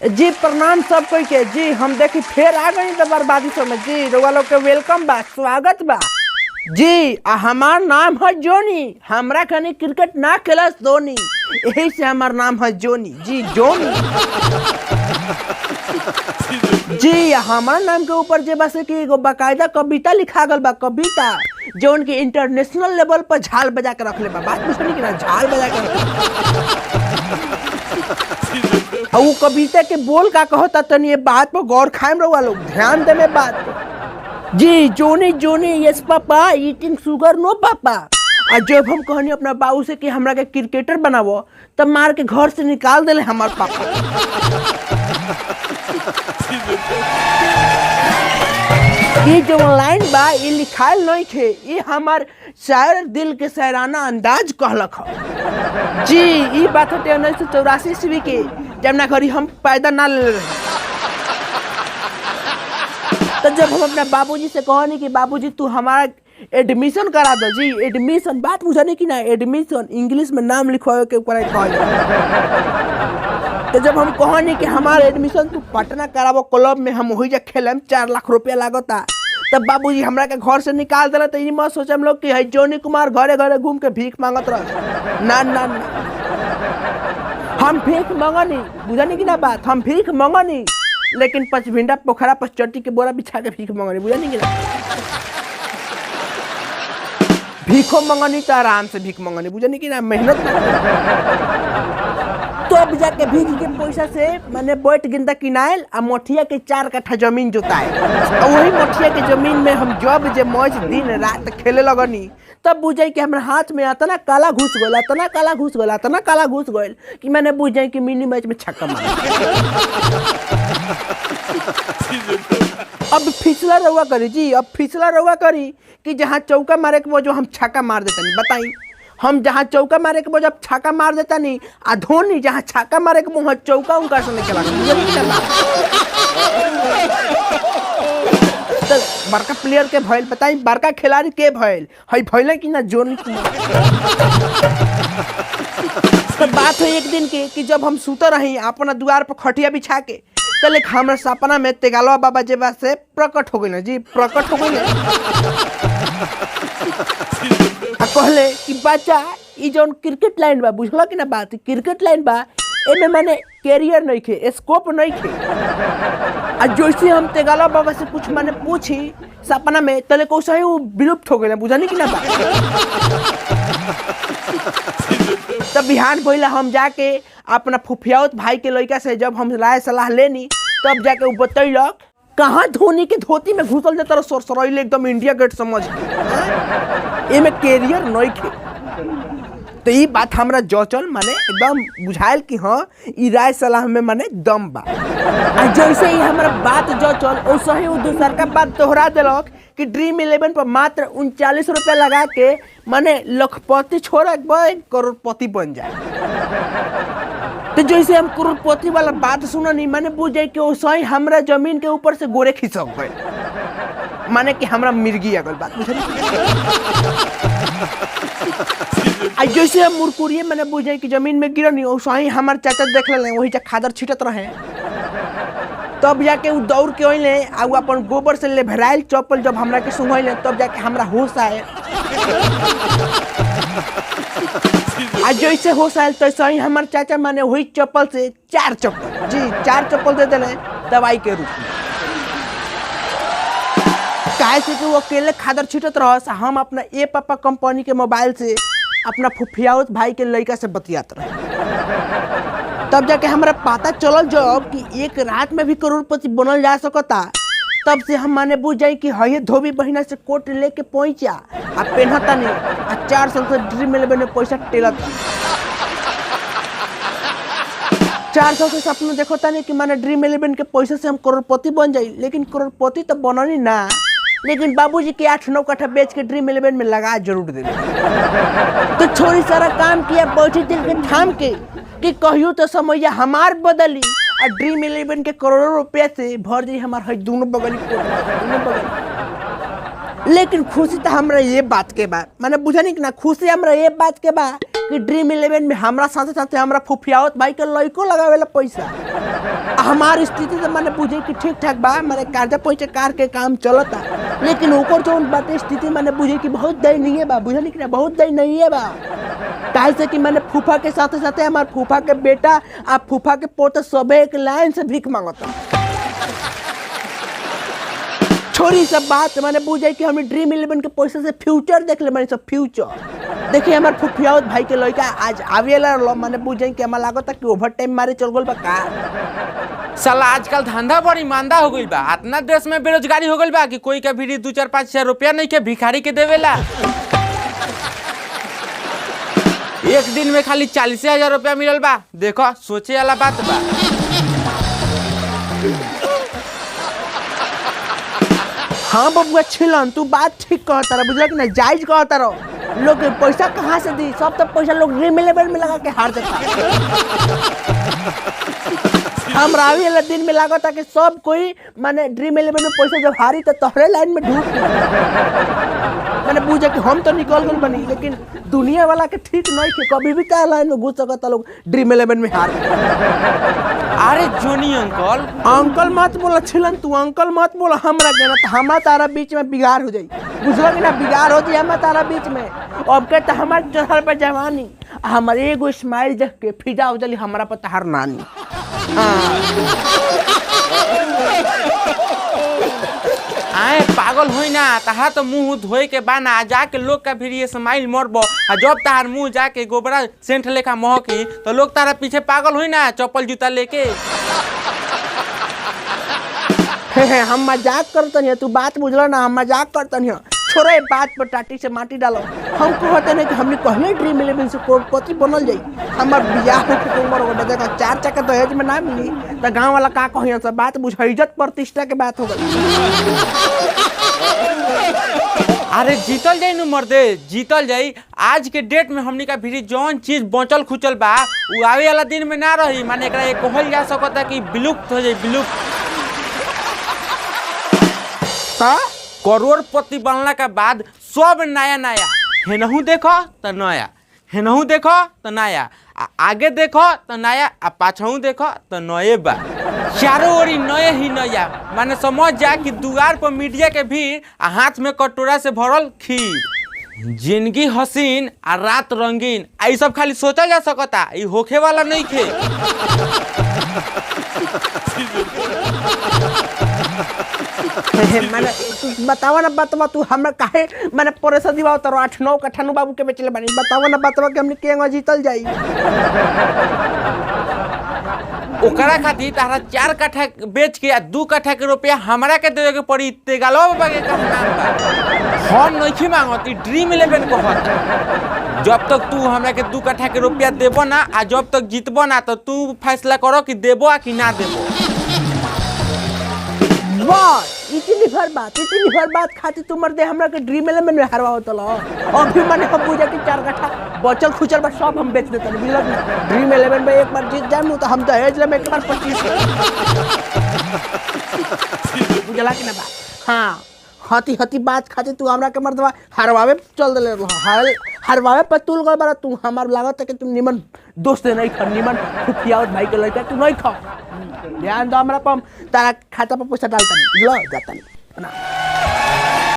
जी प्रणाम सब कोई के। जी हम देखी फिर आ गई तो बर्बादी समय। जी रउआ लोग के वेलकम बा, स्वागत बा। जी हमार नाम है जोनी। हमरा कनी क्रिकेट ना खेलस धोनी, यही से हमार नाम है जोनी। जी जोनी। जी हमारा नाम के ऊपर जे बस कि एगो बाकायदा कविता लिखा गल बा, कविता जो उनके इंटरनेशनल लेवल पर झाल बजा के रखले बा। बात पूछनी कि ना, झाल बजा के वो कविता के बोल का कहता तनी ये बात पर गौर खाएम रहुआ लोग, ध्यान दे में बात पर। जी Johnny Johnny yes papa eating sugar no papa. और जब हम कहनी अपना बाबू से कि हमरा के क्रिकेटर बनावो तब मार के घर से निकाल देले हमार पापा। ये जो लाइन बा ये लिखायल नहीं थे, ये हमार शायर दिल के शायराना अंदाज कहलक ह। जी ये बात है 1984 ईस्वी के, जब ना घड़ी हम पैदा ना ले रहे। तो जब हम अपने बाबूजी से कहनी कि बाबूजी तू हमारा एडमिशन करा दो। जी एडमिशन, बात बुझाने की ना, एडमिशन इंग्लिश में नाम लिखवाए के ऊपर तो जब हम कहनी कि हमारा एडमिशन तू पटना कराबो क्लब में, हम वही जा खेलम, 4 लाख रुपया लागता, तब बाबूजी हमरा के घर से निकाल दिला। तो ये मत सोच हम लोग कि है जोनी कुमार घरे घरे घूम के भीख मांगत रह। ना ना ना, हम भीख मांगनी, बुझानी की ना बात, हम भीख मांगनी, लेकिन पचभिंडा पोखरा पर चट्टी के बोरा बिछा के भीख मांगनी, बुझानी की ना। भीखो मंगनी तो आराम से भीख मंगनी, बुझानी की ना, मेहनत तो अब जाके भीख के पैसा से मैंने बैठ गिंदा किनाइल आ मोठिया के 4 कट्ठा जमीन जोताए। और वही मोठिया के जमीन में हम जब जे मौज दिन रात खेले लगनी, तब बुझाई कि हमारे हाथ में इतना काला घुस गया, इतना काला घुस गया, इतना काला घुस गया कि मैंने बुझाई कि मिनी मैच में छक्का मारा। अब फिसला रहुआ करी। जी अब फिसला रहुआ करी कि जहाँ चौका मारे के वो जो हम छक्का मार देता नहीं, बताई हम जहाँ चौका मारे के वो जब छक्का मार देता नहीं, आ धोनी जहाँ छक्का मारे के मुँह चौका उनका से निकला। तो बड़का प्लेयर के भइल, बताई बड़का खिलाड़ी के भइल है, भइल कि ना जोनी कुमार। तो बात है एक दिन के कि जब हम सुते रही अपना द्वार पर खटिया बिछा के, कल एक हमारे सपना में तेगालवा बाबा जे बात से प्रकट हो गई ना। जी प्रकट हो गई ना, कहले कि बच्चा ये जो क्रिकेट लाइन बा, बुझला कि ना बात, क्रिकेट लाइन बा एमे माने कैरियर नहीं खे, स्कोप नहीं खे। और जैसे हम तेगालवा बाबा से कुछ माने पूछी सपना में, तले को सही वो विलुप्त हो गए, बुझानी कि ना बात। तब बिहान भइला हम जाके अपना फुफियावत भाई के लड़का से जब हम राय सलाह लेनी, तब जाके वो बतैलक कहाँ धोनी के धोती में घुसल जाता रहा सरसरैले एकदम इंडिया गेट समझ के, एमे कैरियर नहीं खे। तो ये बात हमरा जचल, माने एकदम बुझायल कि हाँ ये राय सलाह में माने दम बा। और जैसे ही हमारा बात जचल वैसे ही वो दूसर का बात दोहरा दिलक कि ड्रीम 11 पर मात्र 39 रुपया लगा के माने लखपति छोड़ा करोड़पति बन जाए। तो जैसे हम करोड़पति वाला बात सुना नहीं, मैंने बुझ जाए कि वैसे ही हमरा जमीन के ऊपर से गोरे खिसक गए, माने कि हमरा मिर्गी अगल बात बुझे। जैसे हम मुरकुरिये मैंने बुझ जाए कि जमीन में गिरनी, वैसे ही हमारे चाचा देख ले वही जा खादर छिटत रहे, तब जाके वो दौड़ के अइले आ अपन गोबर से ले भराइल चप्पल जब हमरा के सुंघले, तब जाके हमरा होश आए। आज जैसे होश आयल तैसे ही हमारे चाचा माने वही चप्पल से 4 चप्पल, जी 4 चप्पल दे दिले दवाई के रूप में। काहे से कि वो अकेले खादर छिटत रह, हम अपना ए पापा कंपनी के मोबाइल से अपना फुफियावत भाई के लड़का से बतियात रहे। तब जाके हमरा पता चलल जब कि एक रात में भी करोड़पति बनल जा सकता। तब से हम माने बुझ जाए कि हये धोबी बहिना से कोट लेके पहुंचा आ पहनता नहीं, आ 4 साल से ड्रीम 11 में पैसा टेलता। 4 साल से सपना देखता नहीं कि माने ड्रीम 11 के पैसे से हम करोड़पति बन जाए, लेकिन करोड़पति तो बननी ना, लेकिन बाबूजी के 8-9 कट्ठा बेच के ड्रीम 11 में लगा जरूर दे। तो छोरी सारा काम किया, बैठी दिल के थाम के कि कहियो तो समय हमार बदली और ड्रीम 11 के करोड़ों रुपया से भर जाए हमार है दोनों बगल। लेकिन खुशी तो हमरा ये बात के बा, माने बुझानी कि ना, खुशी हमरा ये बात के बा कि ड्रीम 11 में हमरा साथे साथे हमरा फुफियावत भाई के लइको लगावेला पैसा। हमार स्थिति तो माने बुझे कि ठीक ठाक बा, माने कर्जा पैसा कार के काम चलता, लेकिन ओकर जो बात स्थिति माने बुझे कि बहुत दयनीय बा, बुझे कि बहुत दयनीय बा। काहे से कि मैंने फूफा के साथे साथे हमार फूफा के बेटा आ फूफा के पोता सबे एक लाइन से भीख मांगता। छोरी सब बात मैंने बुझे कि हम ड्रीम 11 के पैसे से फ्यूचर देख ले, मैंने सब फ्यूचर देखिए। हमार फुफियावत भाई के लड़का आज आवेला मैंने बुझे कि हमारा लागत कि ओवर टाइम मारे चल गल बा का। साला आजकल धंधा बड़ी मांदा हो गई बा, इतना देश में बेरोजगारी हो गई बा कि कोई के भी 2-4-5 हजार रुपया नहीं के भिखारी के देवेला। एक दिन में खाली 40,000 रुपया मिलल बा, देखो सोचे वाला बात बा। हाँ बबुआ छिलन, तू बात ठीक कहता रहा, बुझला कि ना, जायज कहता रहो। लोग पैसा कहाँ से दी, सब तो पैसा लोग ड्रीम 11 में लगा के हार देता। हम रावी वाला दिन में लगा था कि सब कोई माने ड्रीम 11 में पैसा जब हारी तो तोहरे लाइन में ढूक मैंने बुझे कि हम तो निकल गए बनी, लेकिन दुनिया वाला के ठीक नहीं कि कभी भी त्या लाइन में घुस सकता लोग ड्रीम 11 में हार। अरे जोनी अंकल अंकल मत बोला छिलन, तू अंकल मत बोला हमरा के ना, तो हमारा तारा बीच में बिगाड़ हो जाई, बुझलो कि ना, बिगाड़ हो जाई हमारा तारा बीच में। अब के तो हमारे चढ़ल पर जवानी, हमारे एगो स्माइल देख के फिदा हो जाली हमारा पर तहार नानी। आए पागल होई ना, तहा तो मुंह धोए के बाना जाके लोग का भी स्माइल मरबो, आ जब तहार मुंह जाके गोबरा सेंट लेखा महकी तो लोग तारा पीछे पागल होई ना चप्पल जूता लेके। हम मजाक करतन है, तू बात बुझलो ना, हम मजाक करतन है। छोड़े बात पर टाटी से माटी डालो। हम कहते नहीं कि हमने कहले ड्रीम 11 से करोड़पति बनल जाई, हमार बियाह होके के उम्र हो गई, 4 चक्का दहेज में ना मिली तो गांव वाला का कहियो, सब बात बुझ, इज्जत प्रतिष्ठा के बात हो गई। अरे जीतल जाई नु मर्दे, जीतल जाई। आज के डेट में हमनी का भी जौन चीज बचल खुचल बा उ आवे वाला दिन में ना रही, माने एकरा एक कहल जा सकता कि विलुप्त हो जाई, विलुप्त। करोड़पति बनला के बाद सब नया नया, हेनहू देखो तो नया, हेनहू देखो तो नया, आगे देखो तो नया, आ पाछहू देखो तो नए बा, चारों ओरी नए ही नया। माने समझ जा कि दुआर पर मीडिया के भीड़ आ हाथ में कटोरा से भरल खीर। जिंदगी हसीन आ रात रंगीन, आई सब खाली सोचा जा सकता, ई होखे वाला नहीं खे। मैंने बतावा ना बतवा, तू हमरा काहे मैंने परेशान दिवा तो 8-9 कट्ठा बाबू के बेचले बानी, बतावा ना बतवा कि हमने केंगा जीतल जाई। ओकरा खातिर तारा 4 कट्ठा बेच के 2 कट्ठा के रुपया हमरा के देवे के पड़ी, तेगालो बाबा के काम नाम बा। हम नहीं मांगती, ड्रीम 11 कहत। जब तक तू हमरा के 2 कट्ठा के रुपया देबो ना, आ जब तक जीतबो ना, तो तू फैसला करो कि देबो आ कि ना देबो। वाह, इतनी भर बात खाती तू मर दे हमरा के ड्रीम 11 में हरवा होतल। अभी मैंने हम बुझा कि 4 कट्ठा बचल खुचल बा सब हम बेच देते, बुझल ना। ड्रीम 11 में एक बार जीत जाम तो हम दहेज ले में एक बार 25 बुझला कि ना बात। हाँ, हती बात खाती तू हमरा के मर्दवा हरवावे चल देले, हरवावे पर तुल गल बारा। तू हमार लागत है कि तू निमन दोस्त नहीं खा, निमन फुफियावत भाई के लड़का तू नहीं खा। ध्यान दो हमरा पर, तारा खाता पर पैसा डालता नहीं, बुझलो, जाता नहीं ना।